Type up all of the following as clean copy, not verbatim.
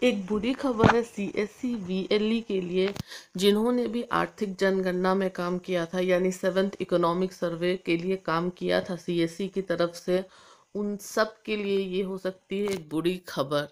एक बुरी खबर है सीएससी वीएलई के लिए, जिन्होंने भी आर्थिक जनगणना में काम किया था, यानी सेवेंथ इकोनॉमिक सर्वे के लिए काम किया था सीएससी की तरफ से। उन सब के लिए ये हो सकती है एक बुरी खबर।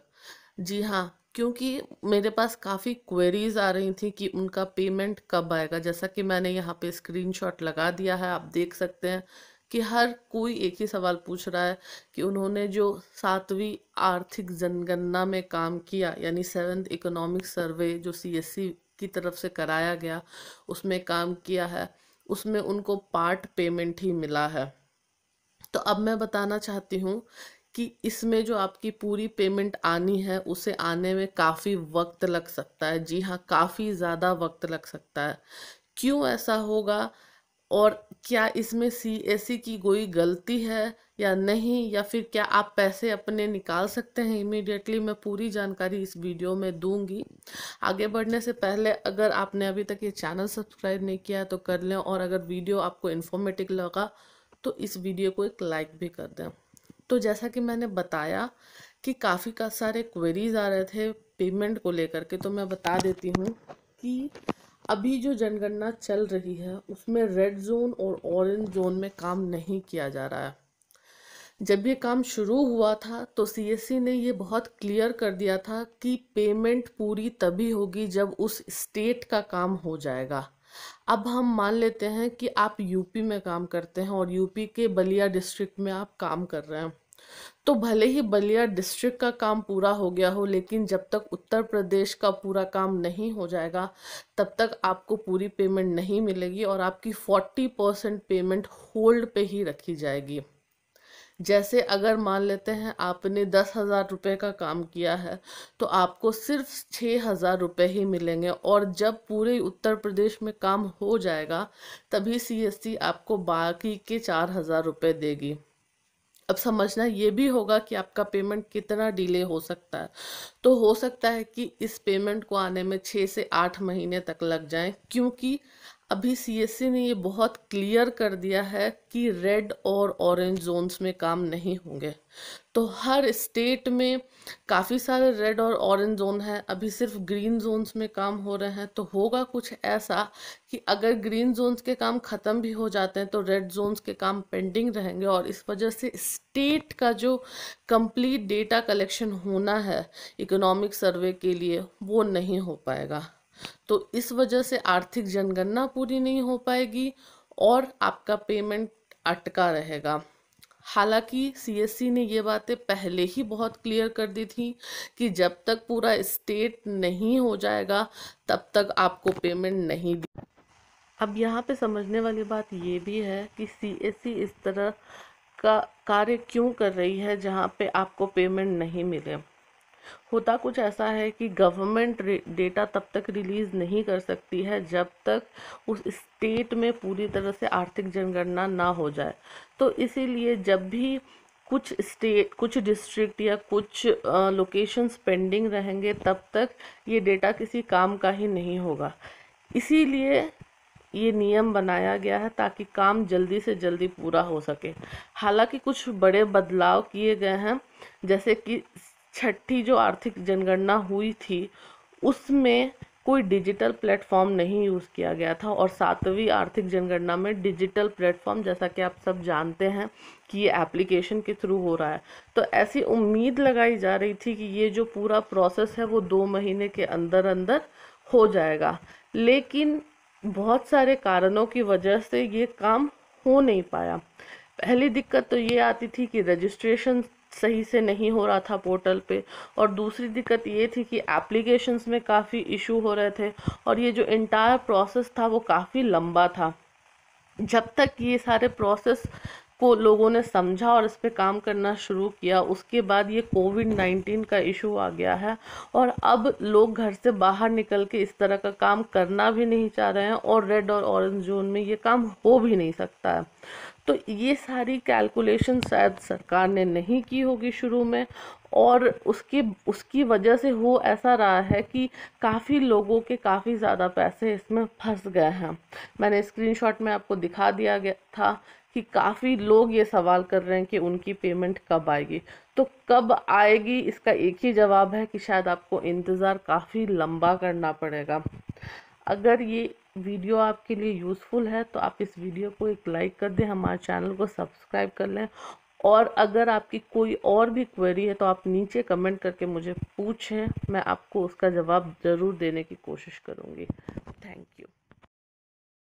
जी हाँ, क्योंकि मेरे पास काफ़ी क्वेरीज आ रही थी कि उनका पेमेंट कब आएगा। जैसा कि मैंने यहाँ पे स्क्रीनशॉट लगा दिया है, आप देख सकते हैं कि हर कोई एक ही सवाल पूछ रहा है कि उन्होंने जो सातवीं आर्थिक जनगणना में काम किया, यानी सेवेंथ इकोनॉमिक सर्वे जो सीएससी की तरफ से कराया गया, उसमें काम किया है, उसमें उनको पार्ट पेमेंट ही मिला है। तो अब मैं बताना चाहती हूँ कि इसमें जो आपकी पूरी पेमेंट आनी है उसे आने में काफ़ी वक्त लग सकता है। जी हाँ, काफ़ी ज़्यादा वक्त लग सकता है। क्यों ऐसा होगा और क्या इसमें सीएससी की कोई गलती है या नहीं, या फिर क्या आप पैसे अपने निकाल सकते हैं इमीडिएटली, मैं पूरी जानकारी इस वीडियो में दूंगी। आगे बढ़ने से पहले अगर आपने अभी तक ये चैनल सब्सक्राइब नहीं किया है तो कर लें, और अगर वीडियो आपको इन्फॉर्मेटिव लगा तो इस वीडियो को एक लाइक भी कर दें। तो जैसा कि मैंने बताया कि काफ़ी का सारे क्वेरीज आ रहे थे पेमेंट को लेकर के, तो मैं बता देती हूँ कि अभी जो जनगणना चल रही है उसमें रेड जोन और ऑरेंज जोन में काम नहीं किया जा रहा है। जब ये काम शुरू हुआ था तो सीएससी ने ये बहुत क्लियर कर दिया था कि पेमेंट पूरी तभी होगी जब उस स्टेट का काम हो जाएगा। अब हम मान लेते हैं कि आप यूपी में काम करते हैं और यूपी के बलिया डिस्ट्रिक्ट में आप काम कर रहे हैं, तो भले ही बलिया डिस्ट्रिक्ट का काम पूरा हो गया हो, लेकिन जब तक उत्तर प्रदेश का पूरा काम नहीं हो जाएगा तब तक आपको पूरी पेमेंट नहीं मिलेगी और आपकी 40% पेमेंट होल्ड पे ही रखी जाएगी। जैसे अगर मान लेते हैं आपने 10,000 रुपये का काम किया है तो आपको सिर्फ 6,000 रुपये ही मिलेंगे, और जब पूरे उत्तर प्रदेश में काम हो जाएगा तभी सीएससी आपको बाकी के 4,000 रुपये देगी। अब समझना ये भी होगा कि आपका पेमेंट कितना डिले हो सकता है। तो हो सकता है कि इस पेमेंट को आने में 6 से 8 महीने तक लग जाए, क्योंकि अभी सीएससी ने ये बहुत क्लियर कर दिया है कि रेड और ऑरेंज जोन्स में काम नहीं होंगे। तो हर स्टेट में काफ़ी सारे रेड और ऑरेंज जोन हैं, अभी सिर्फ ग्रीन जोन्स में काम हो रहे हैं। तो होगा कुछ ऐसा कि अगर ग्रीन जोन्स के काम ख़त्म भी हो जाते हैं तो रेड जोन्स के काम पेंडिंग रहेंगे, और इस वजह से स्टेट का जो कंप्लीट डेटा कलेक्शन होना है इकोनॉमिक सर्वे के लिए वो नहीं हो पाएगा। तो इस वजह से आर्थिक जनगणना पूरी नहीं हो पाएगी और आपका पेमेंट अटका रहेगा। हालांकि सीएससी ने ये बातें पहले ही बहुत क्लियर कर दी थी कि जब तक पूरा स्टेट नहीं हो जाएगा तब तक आपको पेमेंट नहीं दी। अब यहाँ पे समझने वाली बात ये भी है कि सीएससी इस तरह का कार्य क्यों कर रही है जहाँ पे आपको पेमेंट नहीं मिले। होता कुछ ऐसा है कि गवर्नमेंट डेटा तब तक रिलीज नहीं कर सकती है जब तक उस स्टेट में पूरी तरह से आर्थिक जनगणना ना हो जाए। तो इसीलिए जब भी कुछ स्टेट, कुछ डिस्ट्रिक्ट या कुछ लोकेशंस पेंडिंग रहेंगे तब तक ये डेटा किसी काम का ही नहीं होगा। इसीलिए ये नियम बनाया गया है ताकि काम जल्दी से जल्दी पूरा हो सके। हालांकि कुछ बड़े बदलाव किए गए हैं, जैसे कि छठी जो आर्थिक जनगणना हुई थी उसमें कोई डिजिटल प्लेटफॉर्म नहीं यूज़ किया गया था, और सातवीं आर्थिक जनगणना में डिजिटल प्लेटफॉर्म, जैसा कि आप सब जानते हैं कि ये एप्लीकेशन के थ्रू हो रहा है। तो ऐसी उम्मीद लगाई जा रही थी कि ये जो पूरा प्रोसेस है वो 2 महीने के अंदर अंदर हो जाएगा, लेकिन बहुत सारे कारणों की वजह से ये काम हो नहीं पाया। पहली दिक्कत तो ये आती थी कि रजिस्ट्रेशन सही से नहीं हो रहा था पोर्टल पे, और दूसरी दिक्कत ये थी कि एप्लीकेशंस में काफ़ी इशू हो रहे थे और ये जो इंटायर प्रोसेस था वो काफ़ी लंबा था। जब तक ये सारे प्रोसेस को लोगों ने समझा और इस पे काम करना शुरू किया, उसके बाद ये कोविड-19 का इशू आ गया है, और अब लोग घर से बाहर निकल के इस तरह का काम करना भी नहीं चाह रहे हैं, और रेड और ऑरेंज जोन में ये काम हो भी नहीं सकता है। तो ये सारी कैलकुलेशन शायद सरकार ने नहीं की होगी शुरू में, और उसकी उसकी वजह से हो ऐसा रहा है कि काफ़ी लोगों के काफ़ी ज़्यादा पैसे इसमें फंस गए हैं। मैंने स्क्रीनशॉट में आपको दिखा दिया गया था कि काफ़ी लोग ये सवाल कर रहे हैं कि उनकी पेमेंट कब आएगी। तो कब आएगी इसका एक ही जवाब है कि शायद आपको इंतज़ार काफ़ी लंबा करना पड़ेगा। अगर ये वीडियो आपके लिए यूज़फुल है तो आप इस वीडियो को एक लाइक कर दें, हमारे चैनल को सब्सक्राइब कर लें, और अगर आपकी कोई और भी क्वेरी है तो आप नीचे कमेंट करके मुझे पूछें, मैं आपको उसका जवाब ज़रूर देने की कोशिश करूँगी।